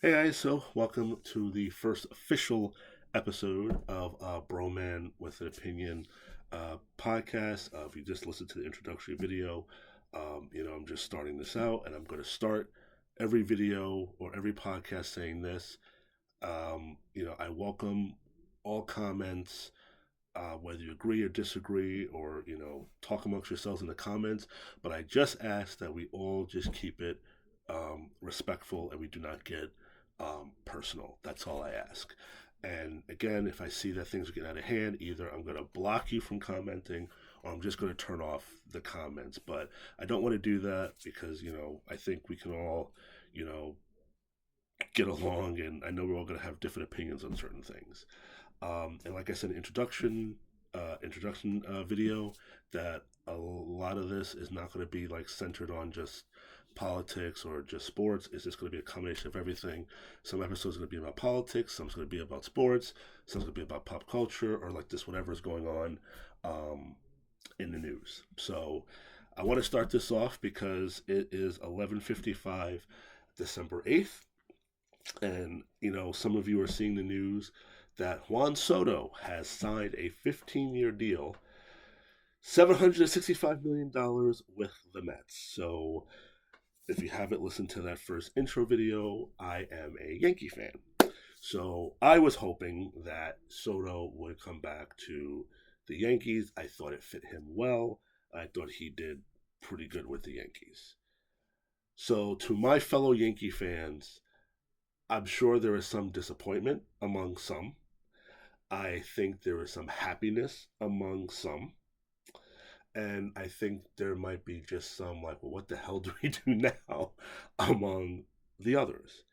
Hey guys, so welcome to the first official episode of Broman with an Opinion podcast. If you just listened to the introductory video, I'm just starting this out and I'm going to start every video or every podcast saying this. I welcome all comments, whether you agree or disagree or, talk amongst yourselves in the comments, but I just ask that we all just keep it respectful and we do not get personal. That's all I ask. And again, if I see that things are getting out of hand, either I'm going to block you from commenting or I'm just going to turn off the comments. But I don't want to do that because, I think we can all, you know, get along and I know we're all going to have different opinions on certain things. And like I said, introduction video, that a lot of this is not going to be like centered on just politics or just sports. It's just going to be a combination of everything. Some episodes are going to be about politics, some's going to be about sports, some's going to be about pop culture or like just whatever is going on in the news. So I want to start this off because it is 11:55, December 8th, and some of you are seeing the news that Juan Soto has signed a 15-year deal, $765 million with the Mets. So if you haven't listened to that first intro video, I am a Yankee fan. So I was hoping that Soto would come back to the Yankees. I thought it fit him well. I thought he did pretty good with the Yankees. So to my fellow Yankee fans, I'm sure there is some disappointment among some. I think there is some happiness among some. And I think there might be just some like, well, what the hell do we do now among the others?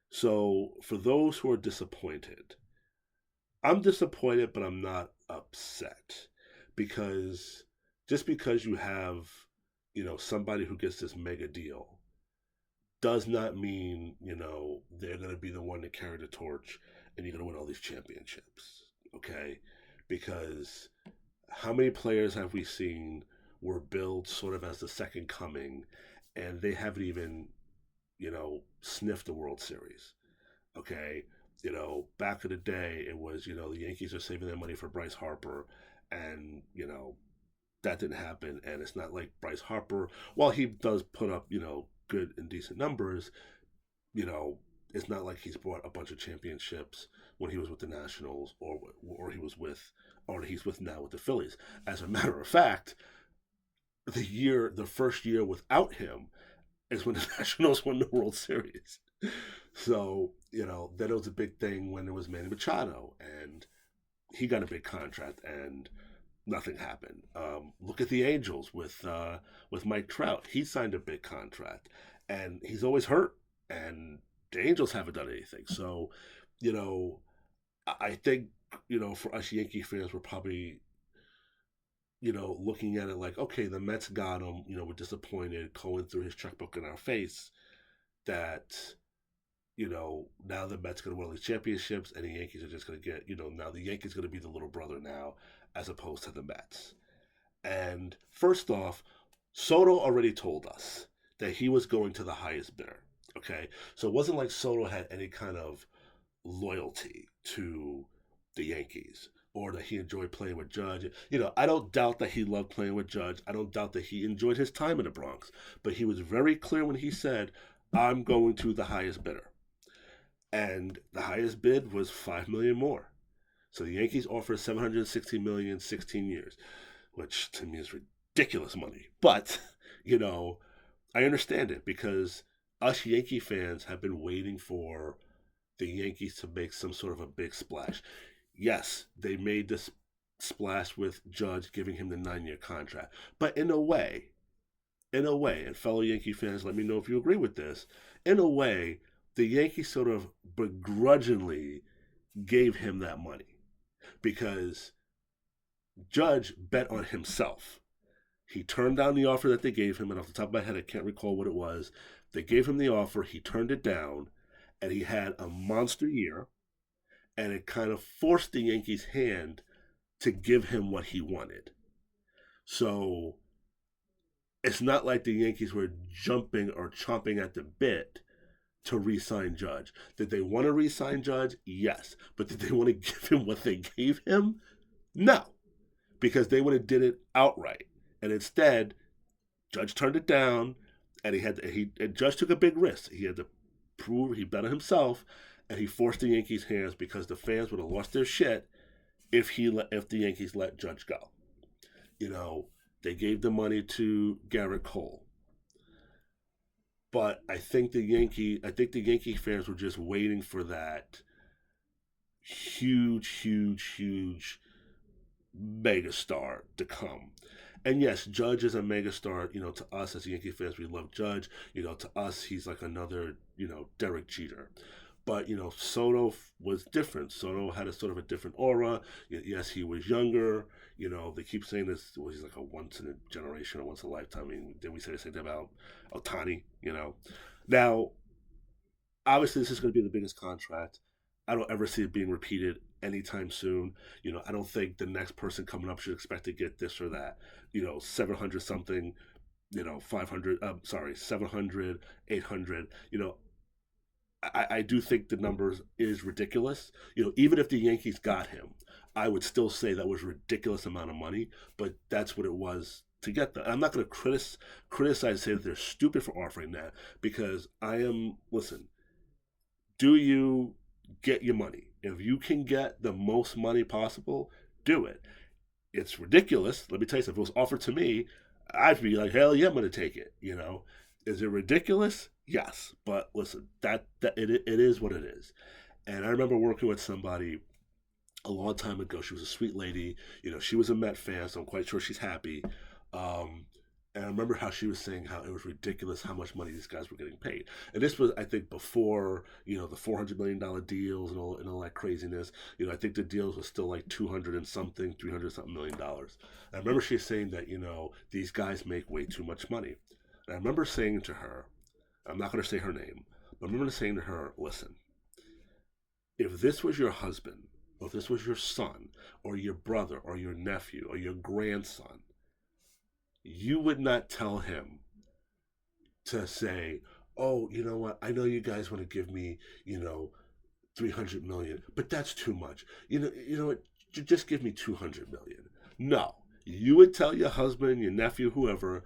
So for those who are disappointed, I'm disappointed, but I'm not upset because just because you have, somebody who gets this mega deal does not mean, they're going to be the one to carry the torch and you're going to win all these championships. Okay. Because how many players have we seen were billed sort of as the second coming and they haven't even, sniffed the World Series? Okay. Back in the day, it was, the Yankees are saving their money for Bryce Harper and, that didn't happen. And it's not like Bryce Harper, while he does put up, good and decent numbers, you know, it's not like he's brought a bunch of championships when he was with the Nationals or he's with now with the Phillies. As a matter of fact, the first year without him is when the Nationals won the World Series. So, then it was a big thing when it was Manny Machado and he got a big contract and nothing happened. Look at the Angels with Mike Trout. He signed a big contract, and he's always hurt. And the Angels haven't done anything. So, you know, I think for us Yankee fans, we're probably looking at it like, okay, the Mets got him. We're disappointed. Cohen threw his checkbook in our face. That now the Mets going to win all these championships, and the Yankees are just going to get now the Yankees going to be the little brother now, as opposed to the Mets. And first off, Soto already told us that he was going to the highest bidder. Okay, so it wasn't like Soto had any kind of loyalty to the Yankees or that he enjoyed playing with Judge. I don't doubt that he loved playing with Judge. I don't doubt that he enjoyed his time in the Bronx. But he was very clear when he said, "I'm going to the highest bidder." And the highest bid was $5 million more. So the Yankees offered $760 million, 16 years, which to me is ridiculous money. But I understand it because us Yankee fans have been waiting for the Yankees to make some sort of a big splash. Yes, they made this splash with Judge giving him the 9-year contract, but in a way, and fellow Yankee fans, let me know if you agree with this. In a way, the Yankees sort of begrudgingly gave him that money because Judge bet on himself. He turned down the offer that they gave him, and off the top of my head, I can't recall what it was. They gave him the offer, he turned it down, and he had a monster year, and it kind of forced the Yankees' hand to give him what he wanted. So it's not like the Yankees were jumping or chomping at the bit to re-sign Judge. Did they want to re-sign Judge? Yes. But did they want to give him what they gave him? No. Because they would have did it outright. And instead, Judge turned it down, and and Judge took a big risk. He had to prove he bet on himself, and he forced the Yankees' hands because the fans would have lost their shit if the Yankees let Judge go. They gave the money to Garrett Cole. But I think the Yankee fans were just waiting for that huge, huge, huge megastar to come. And yes, Judge is a megastar. To us as Yankee fans, we love Judge. To us, he's like another, Derek Jeter. But Soto was different. Soto had a sort of a different aura. Yes, he was younger. They keep saying this. Well, he's like a once in a generation, or once in a lifetime. I mean, did we say the same thing about Ohtani? Now, obviously, this is going to be the biggest contract. I don't ever see it being repeated anytime soon. I don't think the next person coming up should expect to get this or that. 700 something. 500. 700, 800. I do think the numbers is ridiculous. Even if the Yankees got him, I would still say that was a ridiculous amount of money, but that's what it was to get that. I'm not going to criticize and say that they're stupid for offering that, because listen, do you get your money? If you can get the most money possible, do it. It's ridiculous. Let me tell you something. If it was offered to me, I'd be like, hell yeah, I'm going to take it. Is it ridiculous? Yes, but listen, that it is what it is. And I remember working with somebody a long time ago. She was a sweet lady. She was a Met fan, so I'm quite sure she's happy. And I remember how she was saying how it was ridiculous how much money these guys were getting paid. And this was, I think, before the $400 million deals and all that craziness. I think the deals were still like 200 and something, 300 something $million. And I remember she saying that these guys make way too much money. And I remember saying to her, I'm not going to say her name, but I remember saying to her, listen, if this was your husband, or if this was your son, or your brother, or your nephew, or your grandson, you would not tell him to say, oh, you know what, I know you guys want to give me, 300 million, but that's too much. You know what, just give me 200 million. No, you would tell your husband, your nephew, whoever,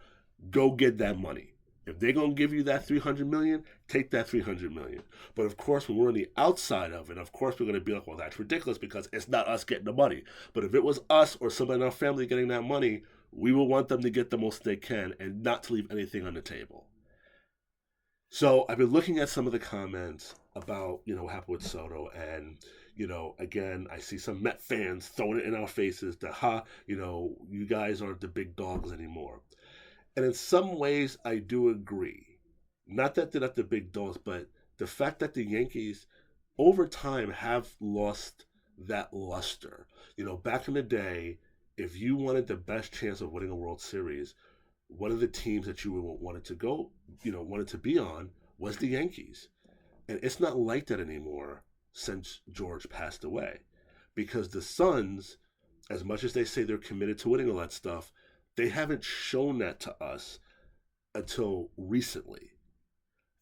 go get that money. If they're going to give you that 300 million, take that 300 million. But of course, when we're on the outside of it, of course, we're going to be like, well, that's ridiculous because it's not us getting the money. But if it was us or somebody in our family getting that money, we will want them to get the most they can and not to leave anything on the table. So I've been looking at some of the comments about, what happened with Soto. And, again, I see some Met fans throwing it in our faces that, you guys aren't the big dogs anymore. And in some ways, I do agree. Not that they're not the big dogs, but the fact that the Yankees, over time, have lost that luster. Back in the day, if you wanted the best chance of winning a World Series, one of the teams that you wanted to be on was the Yankees. And it's not like that anymore since George passed away. Because the Suns, as much as they say they're committed to winning all that stuff, they haven't shown that to us until recently.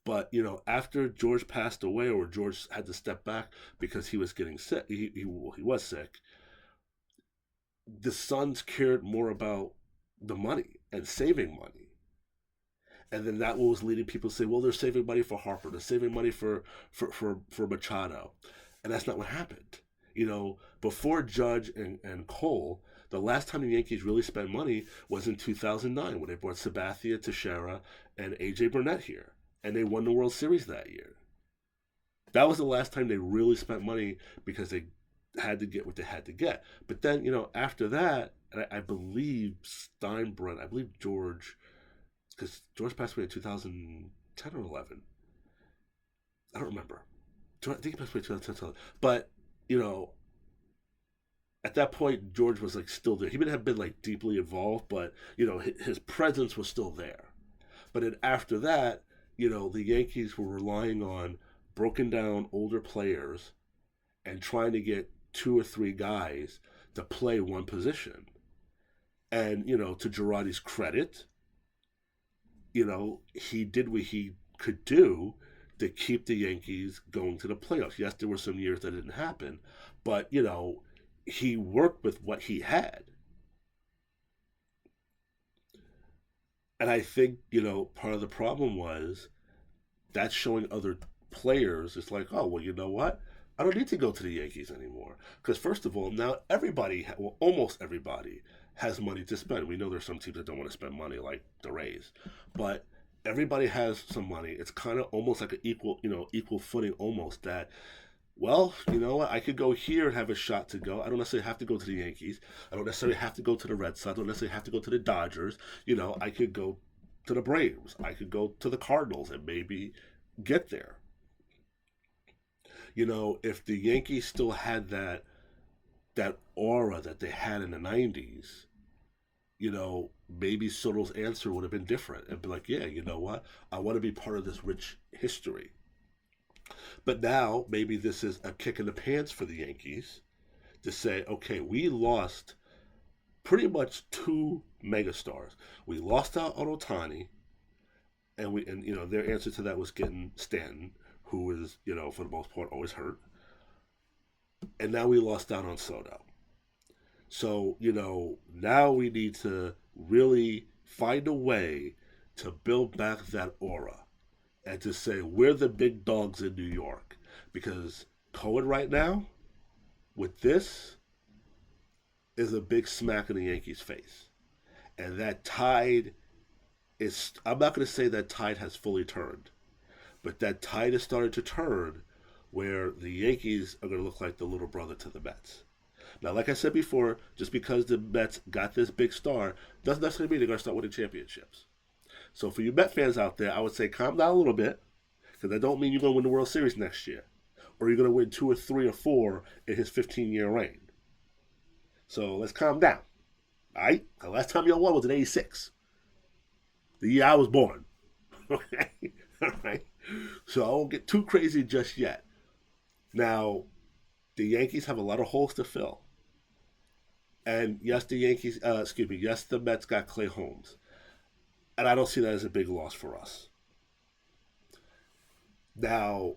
But, after George passed away, or George had to step back because he was getting sick, he was sick, the Suns cared more about the money and saving money. And then that was leading people to say, well, they're saving money for Harper, they're saving money for Machado. And that's not what happened. Before Judge and Cole, the last time the Yankees really spent money was in 2009 when they brought Sabathia, Teixeira, and A.J. Burnett here. And they won the World Series that year. That was the last time they really spent money because they had to get what they had to get. But then, after that, and I believe Steinbrenner, I believe George, because George passed away in 2010 or 11. I don't remember. I think he passed away in 2010. But, at that point, George was still there. He may have been deeply involved, but his presence was still there. But then after that, the Yankees were relying on broken down older players and trying to get 2 or 3 guys to play one position. And to Girardi's credit, he did what he could do to keep the Yankees going to the playoffs. Yes, there were some years that didn't happen, but he worked with what he had. And I think, part of the problem was that's showing other players. It's like, oh, well, you know what? I don't need to go to the Yankees anymore. Because, first of all, now everybody, well, almost everybody, has money to spend. We know there's some teams that don't want to spend money, like the Rays. But everybody has some money. It's kind of almost like an equal footing almost that, well, you know what? I could go here and have a shot to go. I don't necessarily have to go to the Yankees. I don't necessarily have to go to the Red Sox. I don't necessarily have to go to the Dodgers. I could go to the Braves. I could go to the Cardinals and maybe get there. If the Yankees still had that aura that they had in the '90s, maybe Soto's answer would have been different and be like, yeah, you know what? I want to be part of this rich history. But now maybe this is a kick in the pants for the Yankees to say, okay, we lost pretty much two megastars. We lost out on Ohtani, and their answer to that was getting Stanton, who was for the most part always hurt, and now we lost out on Soto. So now we need to really find a way to build back that aura and to say we're the big dogs in New York, because Cohen right now with this is a big smack in the Yankees' face. And that tide is, I'm not going to say that tide has fully turned, but that tide has started to turn where the Yankees are going to look like the little brother to the Mets. Now, like I said before, just because the Mets got this big star doesn't necessarily mean they're going to start winning championships. So for you Met fans out there, I would say calm down a little bit, because that don't mean you're going to win the World Series next year, or you're going to win 2 or 3 or 4 in his 15-year reign. So let's calm down. All right? The last time y'all won was in '86, the year I was born. Okay? All right? So I won't get too crazy just yet. Now, the Yankees have a lot of holes to fill. And yes, yes, the Mets got Clay Holmes. And I don't see that as a big loss for us. Now,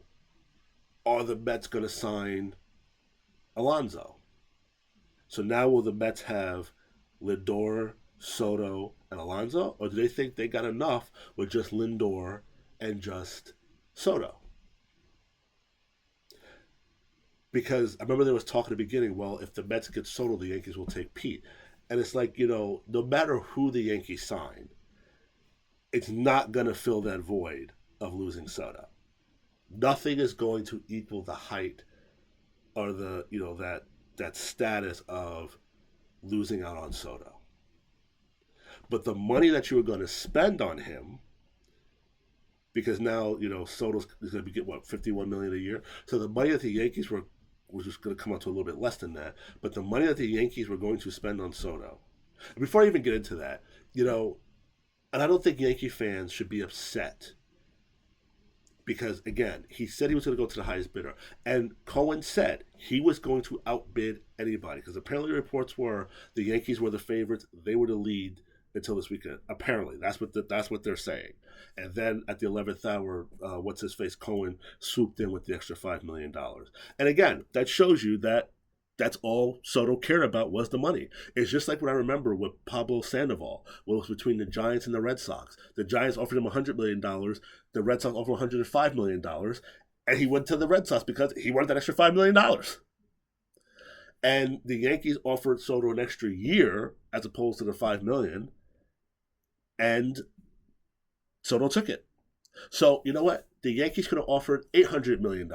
are the Mets going to sign Alonso? So now will the Mets have Lindor, Soto, and Alonso? Or do they think they got enough with just Lindor and just Soto? Because I remember there was talk in the beginning, well, if the Mets get Soto, the Yankees will take Pete. And it's like, no matter who the Yankees sign, it's not going to fill that void of losing Soto. Nothing is going to equal the height or the, that status of losing out on Soto. But the money that you were going to spend on him, because now, Soto's going to be getting, $51 million a year? So the money that the Yankees was just going to come out to a little bit less than that. But the money that the Yankees were going to spend on Soto, and before I even get into that, and I don't think Yankee fans should be upset, because, again, he said he was going to go to the highest bidder. And Cohen said he was going to outbid anybody, because apparently reports were the Yankees were the favorites. They were the lead until this weekend. Apparently, that's what they're saying. And then at the 11th hour, what's-his-face, Cohen swooped in with the extra $5 million. And again, that shows you that that's all Soto cared about was the money. It's just like what I remember with Pablo Sandoval, when it was between the Giants and the Red Sox. The Giants offered him $100 million. The Red Sox offered $105 million. And he went to the Red Sox because he wanted that extra $5 million. And the Yankees offered Soto an extra year as opposed to the $5 million. And Soto took it. So, you know what? The Yankees could have offered $800 million.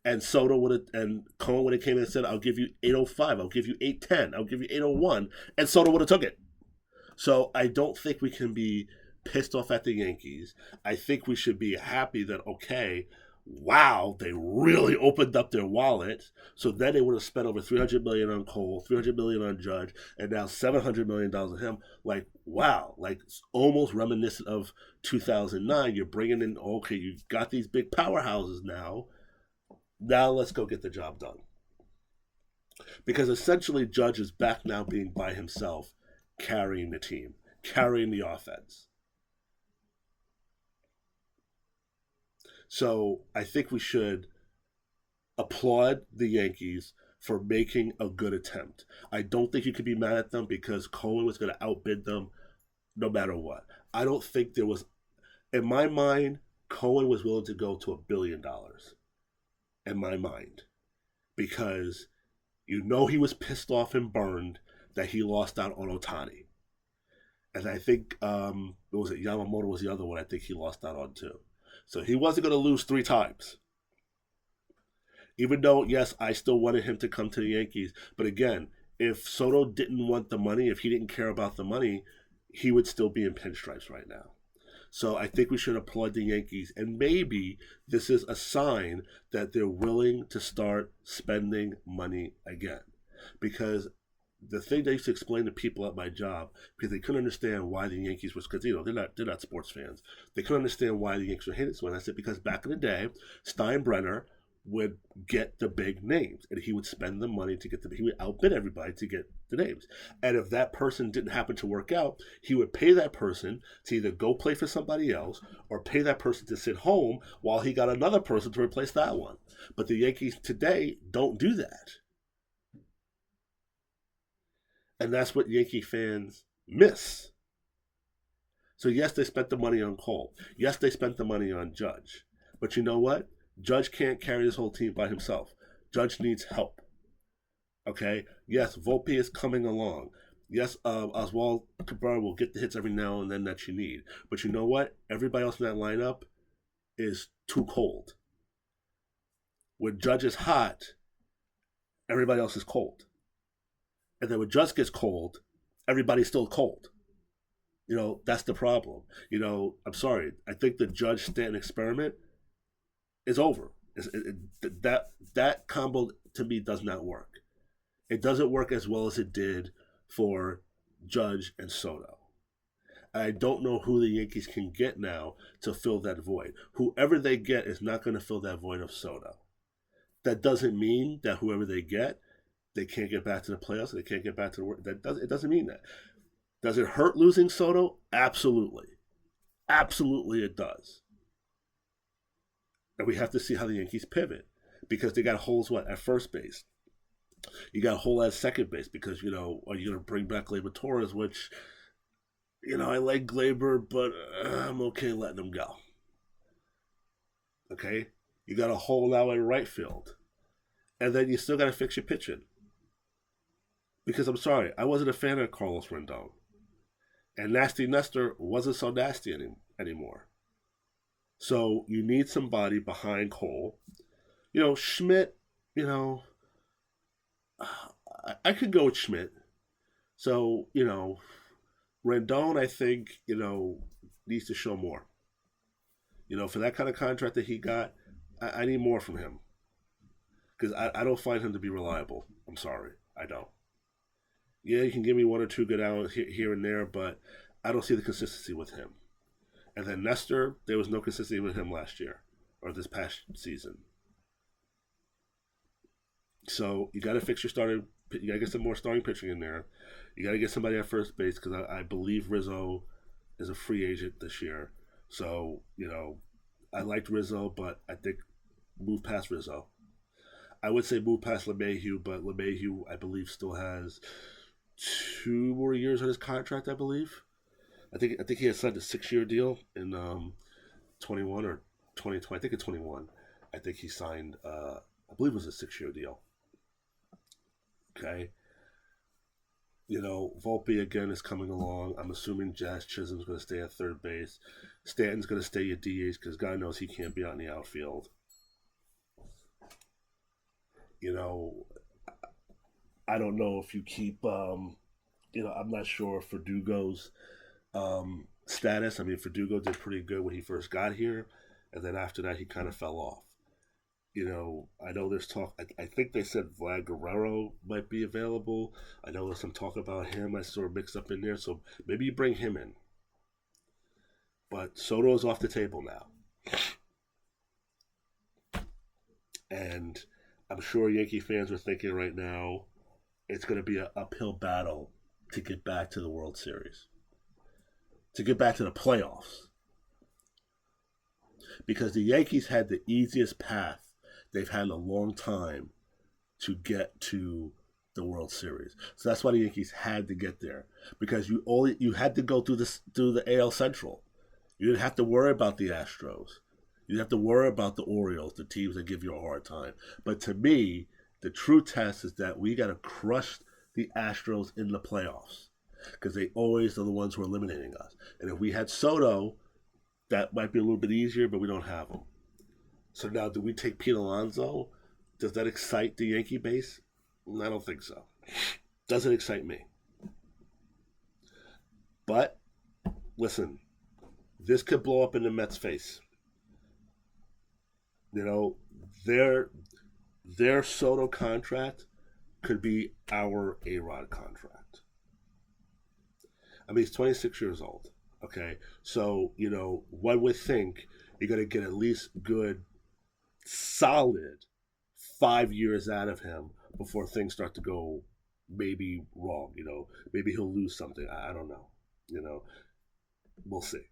And Soto would have, and Cohen would have came in and said, I'll give you 805, I'll give you 810, I'll give you 801, and Soto would have took it. So I don't think we can be pissed off at the Yankees. I think we should be happy that, okay, wow, they really opened up their wallet. So then they would have spent over $300 million on Cole, $300 million on Judge, and now $700 million on him. Like, wow, like almost reminiscent of 2009. You're bringing in, okay, you've got these big powerhouses now. Now let's go get the job done. Because essentially Judge is back now being by himself, carrying the team, carrying the offense. So I think we should applaud the Yankees for making a good attempt. I don't think you could be mad at them because Cohen was going to outbid them no matter what. I don't think there was, in my mind, Cohen was willing to go to $1 billion. In my mind, because he was pissed off and burned that he lost out on Otani. And I think was it Yamamoto was the other one I think he lost out on too. So he wasn't going to lose 3 times. Even though, yes, I still wanted him to come to the Yankees. But again, if Soto didn't want the money, if he didn't care about the money, he would still be in pinstripes right now. So I think we should applaud the Yankees. And maybe this is a sign that they're willing to start spending money again. Because the thing they used to explain to people at my job, because they couldn't understand why the Yankees was, because they're not sports fans. They couldn't understand why the Yankees were hated so much. I said because back in the day, Steinbrenner would get the big names, and he would spend the money to get he would outbid everybody to get the names. And if that person didn't happen to work out, he would pay that person to either go play for somebody else or pay that person to sit home while he got another person to replace that one. But the Yankees today don't do that. And that's what Yankee fans miss. So yes, they spent the money on Cole. Yes, they spent the money on Judge. But you know what? Judge can't carry this whole team by himself. Judge needs help. Okay? Yes, Volpe is coming along. Yes, Oswald Cabrera will get the hits every now and then that you need. But you know what? Everybody else in that lineup is too cold. When Judge is hot, everybody else is cold. And then when Judge gets cold, everybody's still cold. That's the problem. I'm sorry. I think the Judge Stanton experiment is over. That combo to me does not work. It doesn't work as well as it did for Judge and Soto. I don't know who the Yankees can get now to fill that void. Whoever they get is not going to fill that void of Soto. That doesn't mean that whoever they get, they can't get back to the playoffs. They can't get back to the work. It doesn't mean that. Does it hurt losing Soto? Absolutely. Absolutely it does. And we have to see how the Yankees pivot, because they got holes at first base. You got a hole at second base because, are you going to bring back Gleyber Torres, which, I like Gleyber, but I'm okay letting him go. Okay? You got a hole now in right field. And then you still got to fix your pitching. Because I'm sorry, I wasn't a fan of Carlos Rendon. And Nasty Nestor wasn't so nasty anymore. So you need somebody behind Cole. Schmidt, I could go with Schmidt. So, Rendon, I think, needs to show more. For that kind of contract that he got, I need more from him. Because I don't find him to be reliable. I'm sorry. I don't. Yeah, you can give me 1 or 2 good hours here and there, but I don't see the consistency with him. And then Nestor, there was no consistency with him last year or this past season. So you got to fix your starting. You got to get some more starting pitching in there. You got to get somebody at first base, because I believe Rizzo is a free agent this year. So, I liked Rizzo, but I think move past Rizzo. I would say move past LeMahieu, but LeMahieu, I believe, still has 2 more years on his contract, I believe. I think he has signed a 6-year deal in 21 or 2020. I think it's 21. I think he signed, I believe it was a 6-year deal. Okay. Volpe again is coming along. I'm assuming Jazz Chisholm's going to stay at third base. Stanton's going to stay at DH because God knows he can't be out in the outfield. I don't know if you keep, I'm not sure Verdugo's status. I mean, Verdugo did pretty good when he first got here, and then after that, he kind of fell off. I know there's talk. I think they said Vlad Guerrero might be available. I know there's some talk about him. I sort of mixed up in there, so maybe you bring him in. But Soto is off the table now, and I'm sure Yankee fans are thinking right now it's going to be an uphill battle to get back to the World Series, to get back to the playoffs. because the Yankees had the easiest path they've had in a long time to get to the World Series. So that's why the Yankees had to get there, because you had to go through the AL Central. You didn't have to worry about the Astros. You didn't have to worry about the Orioles, the teams that give you a hard time. But to me, the true test is that we got to crush the Astros in the playoffs, because they always are the ones who are eliminating us. And if we had Soto, that might be a little bit easier, but we don't have him. So now, do we take Pete Alonso? Does that excite the Yankee base? I don't think so. Doesn't excite me. But listen, this could blow up in the Mets' face. You know, their Soto contract could be our A-Rod contract. I mean, he's 26 years old. Okay, so one would think you're going to get at least good, solid 5 years out of him before things start to go maybe wrong. Maybe he'll lose something. I don't know. We'll see.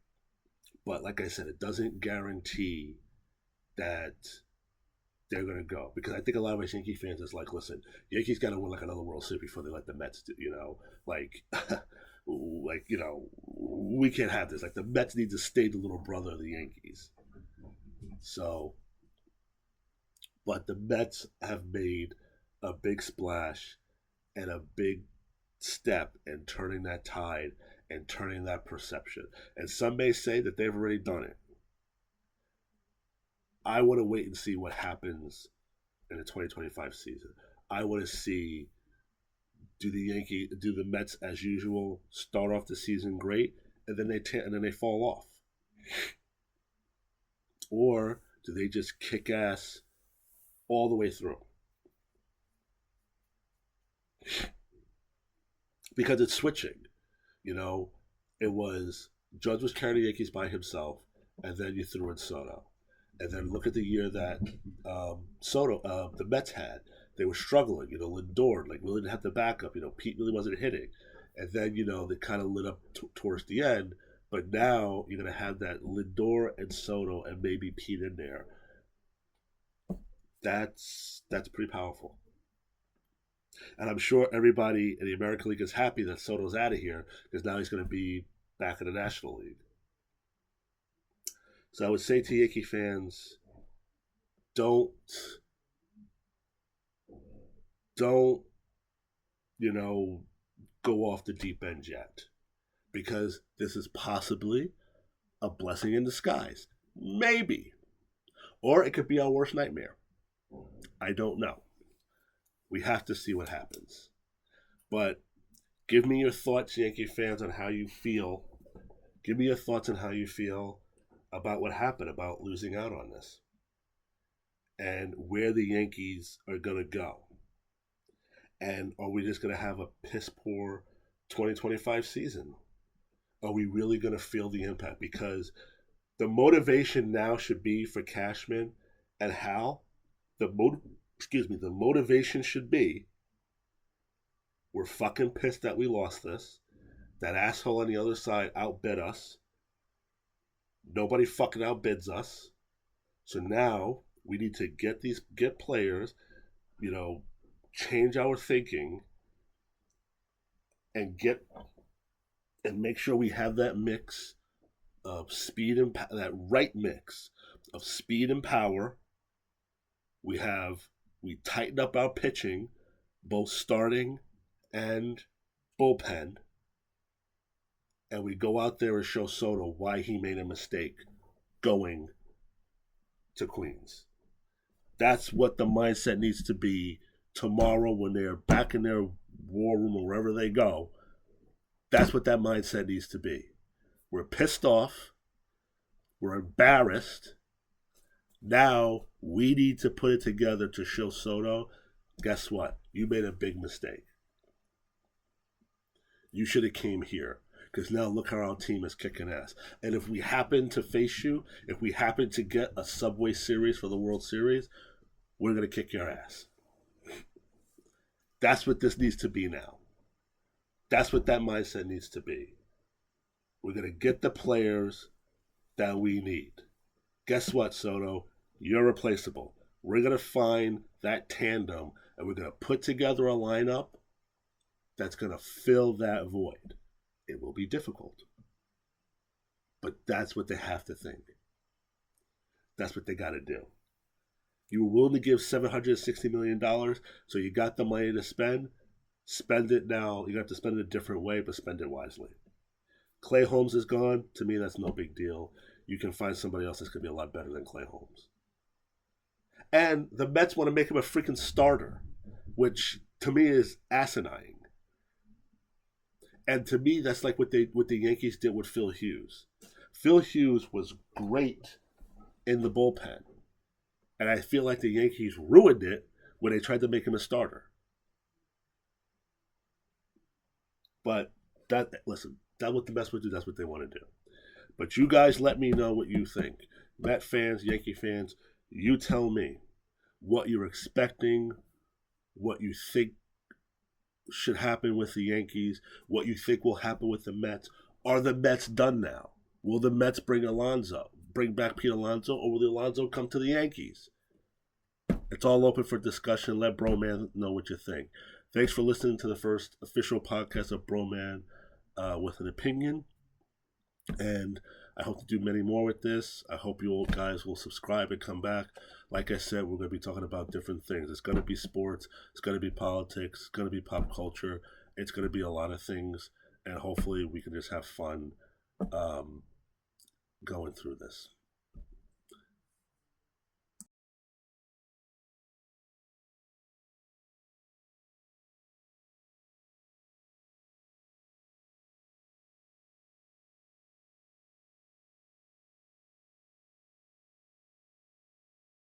But like I said, it doesn't guarantee that they're going to go, because I think a lot of us Yankee fans is like, listen, Yankees got to win like another World Series before they let the Mets do. Like, we can't have this. Like, the Mets need to stay the little brother of the Yankees. So, but the Mets have made a big splash and a big step in turning that tide and turning that perception. And some may say that they've already done it. I want to wait and see what happens in the 2025 season. I want to see, do the Mets as usual start off the season great and then they fall off, or do they just kick ass all the way through? Because it's switching. It was Judge was carrying the Yankees by himself, and then you threw in Soto. And then look at the year that the Mets had. They were struggling. Lindor really didn't have the backup. Pete really wasn't hitting. And then, they kind of lit up towards the end. But now you're going to have that Lindor and Soto and maybe Pete in there. That's pretty powerful. And I'm sure everybody in the American League is happy that Soto's out of here, because now he's going to be back in the National League. So I would say to Yankee fans, don't go off the deep end yet, because this is possibly a blessing in disguise. Maybe. Or it could be our worst nightmare. I don't know. We have to see what happens. But give me your thoughts, Yankee fans, on how you feel. Give me your thoughts on how you feel about what happened, about losing out on this, and where the Yankees are going to go. And are we just going to have a piss poor 2025 season? Are we really going to feel the impact? Because the motivation now should be for Cashman and Hal. The motivation should be, we're fucking pissed that we lost this. That asshole on the other side outbid us. Nobody fucking outbids us. So now we need to get players, change our thinking, and make sure we have that mix of speed and that right mix of speed and power. We tighten up our pitching, both starting and bullpen, and we go out there and show Soto why he made a mistake going to Queens. That's what the mindset needs to be tomorrow when they're back in their war room or wherever they go. That's what that mindset needs to be. We're pissed off. We're embarrassed. Now we need to put it together to show Soto, guess what? You made a big mistake. You should have came here, because now look how our team is kicking ass. And if we happen to face you, if we happen to get a Subway Series for the World Series, we're going to kick your ass. That's what this needs to be now. That's what that mindset needs to be. We're going to get the players that we need. Guess what, Soto? You're replaceable. We're going to find that tandem and we're going to put together a lineup that's going to fill that void. It will be difficult, but that's what they have to think. That's what they got to do. You were willing to give $760 million, so you got the money to spend. Spend it now. You have to spend it a different way, but spend it wisely. Clay Holmes is gone. To me, that's no big deal. You can find somebody else that's going to be a lot better than Clay Holmes. And the Mets want to make him a freaking starter, which to me is asinine. And to me, that's like what the Yankees did with Phil Hughes. Phil Hughes was great in the bullpen, and I feel like the Yankees ruined it when they tried to make him a starter. But listen, that's what the Mets would do. That's what they want to do. But you guys, let me know what you think. Met fans, Yankee fans, you tell me what you're expecting, what you think should happen with the Yankees, what you think will happen with the Mets. Are the Mets done now? Will the Mets bring back Pete Alonso, or will the Alonso come to the Yankees? It's all open for discussion. Let Broman know what you think. Thanks for listening to the first official podcast of Broman with an opinion. And I hope to do many more with this. I hope you all guys will subscribe and come back. Like I said, we're going to be talking about different things. It's going to be sports. It's going to be politics. It's going to be pop culture. It's going to be a lot of things. And hopefully we can just have fun going through this.